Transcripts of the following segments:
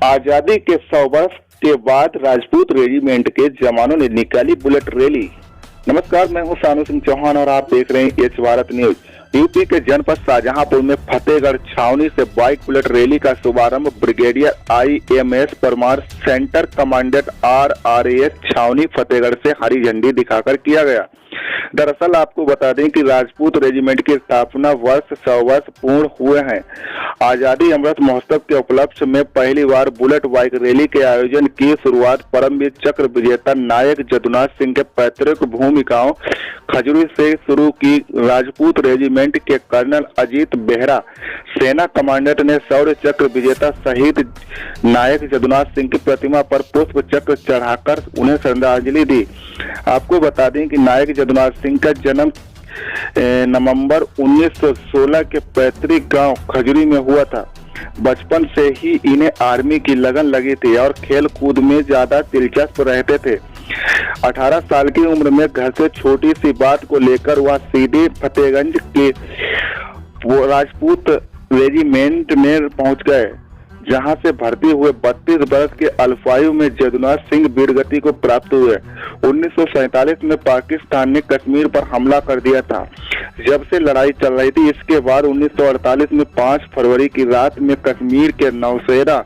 आजादी के 100 वर्ष के बाद राजपूत रेजिमेंट के जवानों ने निकाली बुलेट रैली। नमस्कार, मैं हूं सानू सिंह चौहान और आप देख रहे हैं एच भारत न्यूज। यूपी के जनपद शाहजहांपुर में फतेहगढ़ छावनी से बाइक बुलेट रैली का शुभारंभ brigadier IMS Parmar centre commandant RRAS छावनी फतेहगढ़ से हरी झंडी दिखाकर किया गया। दरअसल आपको बता दें कि राजपूत रेजिमेंट की स्थापना वर्ष 100 वर्ष पूर्ण हुए हैं। आजादी अमृत महोत्सव के उपलक्ष्य में पहली बार बुलेट बाइक रैली के आयोजन की शुरुआत परमवीर चक्र विजेता नायक जदुनाथ सिंह के पैतृक भूमि गांव खजूरी से शुरू की। राजपूत रेजिमेंट के कर्नल अजीत बेहरा सेना कमांडेंट ने शौर्य चक्र विजेता शहीद नायक जदुनाथ सिंह की प्रतिमा पर पुष्प चक्र चढ़ाकर उन्हें श्रद्धांजलि दी। आपको बता दें कि नायक जदुनाथ सिंह का जन्म नवंबर 1916 के पैतृक गांव खजूरी में हुआ था। बचपन से ही इन्हें आर्मी की लगन लगी थी और खेल कूद में ज्यादा दिलचस्प रहते थे। 18 साल की उम्र में घर से छोटी सी बात को लेकर वह सीधे फतेहगंज के राजपूत रेजिमेंट में पहुंच गए, जहां से भर्ती हुए 32 वर्ष के अल्पायु में जदुनाथ सिंह वीरगति को प्राप्त हुए। 1947 में पाकिस्तान ने कश्मीर पर हमला कर दिया था, जब से लड़ाई चल रही थी। इसके बाद 1948 में 5 फरवरी की रात में कश्मीर के नौशेरा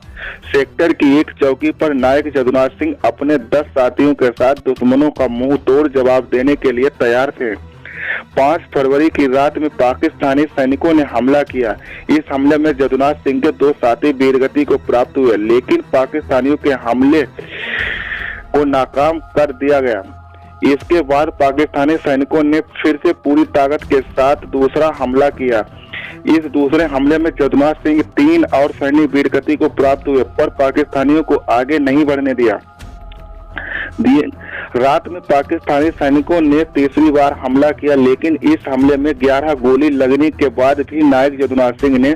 सेक्टर की एक चौकी पर नायक जदुनाथ सिंह अपने 10 साथियों के साथ दुश्मनों का मुंह तोड़ जवाब देने के लिए तैयार थे। 5 फरवरी की रात में पाकिस्तानी सैनिकों ने हमला किया। इस हमले में जदुनाथ सिंह के 2 साथी वीरगति को प्राप्त हुए, लेकिन पाकिस्तानियों के हमले को नाकाम कर दिया गया। इसके बाद पाकिस्तानी सैनिकों ने फिर से पूरी ताकत के साथ दूसरा हमला किया। इस दूसरे हमले में जदुनाथ सिंह 3 और सैनिक वीरगति को प्राप्त हुए, पर पाकिस्तानियों को आगे नहीं बढ़ने दिया। रात में पाकिस्तानी सैनिकों ने तीसरी बार हमला किया, लेकिन इस हमले में 11 गोली लगने के बाद भी नायक जदुनाथ सिंह ने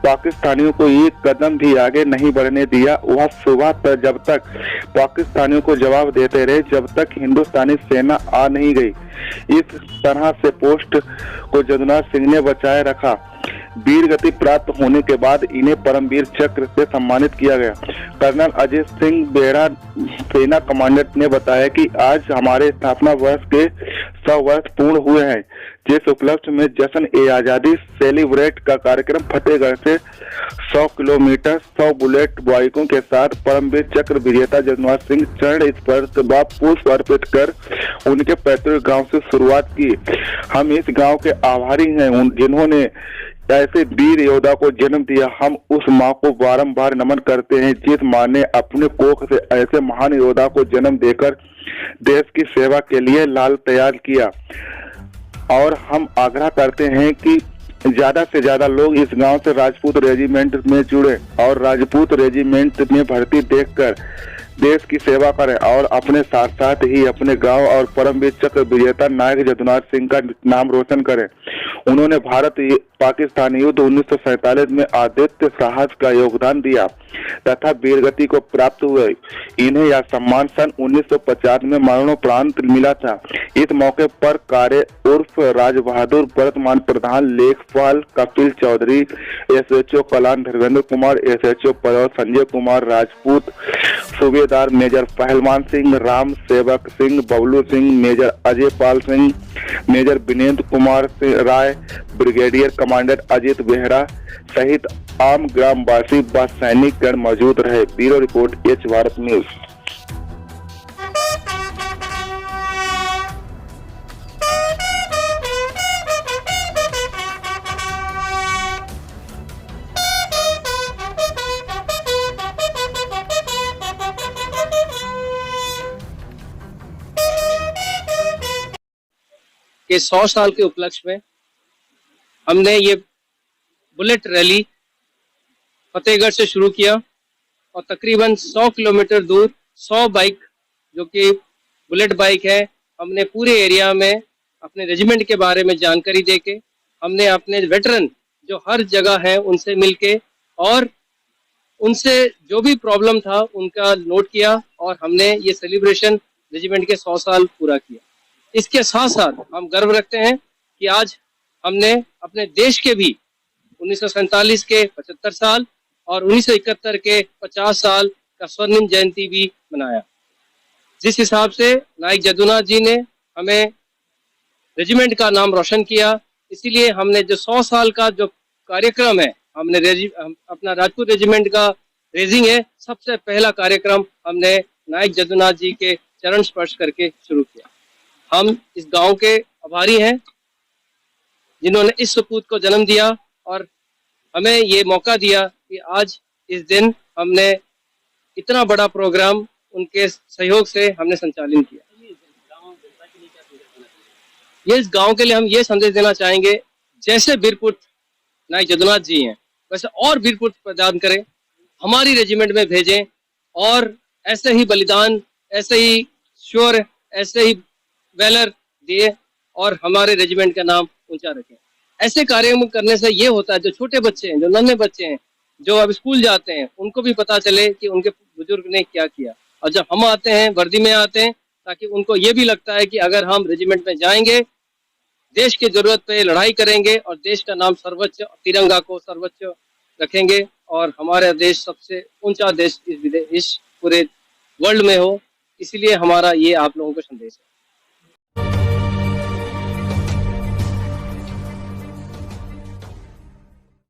पाकिस्तानियों को एक कदम भी आगे नहीं बढ़ने दिया। वह सुबह तक जब तक पाकिस्तानियों को जवाब देते रहे, जब तक हिंदुस्तानी सेना आ नहीं गई। इस तरह से पोस्ट को जदुनाथ सिंह ने बचाए रखा। वीरगति प्राप्त होने के बाद इन्हें परमवीर चक्र से सम्मानित किया गया। कर्नल अजीत सिंह बेहरा सेना कमांडेंट ने बताया कि आज हमारे स्थापना वर्ष के 100 वर्ष पूर्ण हुए हैं, जिस उपलक्ष्य में जश्न-ए-आजादी सेलिब्रेट का कार्यक्रम फतेहगढ़ से 100 किलोमीटर 100 बुलेट बाइकों के साथ परमवीर चक्र विजेता जदुनाथ सिंह चरण स्पर्श व पुष्प अर्पित कर उनके पैतृक गांव से शुरुआत की। हम इस गांव के आभारी हैं जिन्होंने ऐसे वीर योद्धा को जन्म दिया। हम उस माँ को बारंबार नमन करते हैं जिस माँ ने अपने कोख से ऐसे महान योद्धा को जन्म देकर देश की सेवा के लिए लाल तैयार किया। और हम आग्रह करते हैं कि ज्यादा से ज्यादा लोग इस गांव से राजपूत रेजिमेंट में जुड़े और राजपूत रेजिमेंट में भर्ती देखकर देश की सेवा करें और अपने साथ साथ ही अपने गांव और परमवीर चक्र विजेता नायक जदुनाथ सिंह का नाम रोशन करें। उन्होंने भारत पाकिस्तान युद्ध 1947 में आदित्य साहस का योगदान दिया तथा वीरगति को प्राप्त हुए। इन्हें यह सम्मान सन 1950 में मरणोपरांत मिला था। इस मौके पर कार्य उर्फ राज बहादुर, वर्तमान प्रधान लेखपाल कपिल चौधरी, SHO कलान धर्मेंद्र कुमार, SHO पदौर संजय कुमार राजपूत, सूबेदार मेजर पहलवान Singh, Ram Sevak Singh, Bablu Singh, major Ajay Pal Singh, major विनेंद्र Kumar Rai, brigadier commandant Ajit Behera सहित आम ग्रामवासी व सैनिक गण मौजूद रहे। Bureau report H Bharat news. के 100 साल के उपलक्ष्य में हमने ये बुलेट रैली फतेहगढ़ से शुरू किया और तकरीबन 100 किलोमीटर दूर 100 बाइक जो कि बुलेट बाइक है, हमने पूरे एरिया में अपने रेजिमेंट के बारे में जानकारी देके हमने अपने वेटरन जो हर जगह है उनसे मिलके और उनसे जो भी प्रॉब्लम था उनका नोट किया और हमने ये सेलिब्रेशन रेजिमेंट के 100 साल पूरा किया। इसके साथ साथ हम गर्व रखते हैं कि आज हमने अपने देश के भी 1947 के 75 साल और 1971 के 50 साल का स्वर्णिम जयंती भी मनाया। जिस हिसाब से नायक जदुनाथ जी ने हमें रेजिमेंट का नाम रोशन किया, इसीलिए हमने जो 100 साल का जो कार्यक्रम है, हम अपना राजपूत रेजिमेंट का रेजिंग है, सबसे पहला कार्यक्रम हमने नायक जदुनाथ जी के चरण स्पर्श करके शुरू किया। हम इस गांव के आभारी हैं जिन्होंने इस सपूत को जन्म दिया और हमें ये मौका दिया कि आज इस दिन हमने इतना बड़ा प्रोग्राम उनके सहयोग से हमने संचालन किया। ये इस गांव के लिए हम ये संदेश देना चाहेंगे, जैसे वीरपुरुष नायक जदुनाथ जी हैं वैसे और वीरपुरुष प्रदान करें, हमारी रेजिमेंट में भेजें और ऐसे ही बलिदान, ऐसे ही शौर्य, ऐसे ही वैलर दिए और हमारे रेजिमेंट का नाम ऊंचा रखें। ऐसे कार्य करने से ये होता है, जो छोटे बच्चे हैं, जो नन्हे बच्चे हैं, जो अब स्कूल जाते हैं, उनको भी पता चले कि उनके बुजुर्ग ने क्या किया। और जब हम आते हैं, वर्दी में आते हैं, ताकि उनको ये भी लगता है कि अगर हम रेजिमेंट में जाएंगे, देश की जरूरत पे लड़ाई करेंगे और देश का नाम सर्वोच्च, तिरंगा को सर्वोच्च रखेंगे और हमारा देश सबसे ऊंचा देश इस पूरे वर्ल्ड में हो। इसीलिए हमारा ये आप लोगों को संदेश है।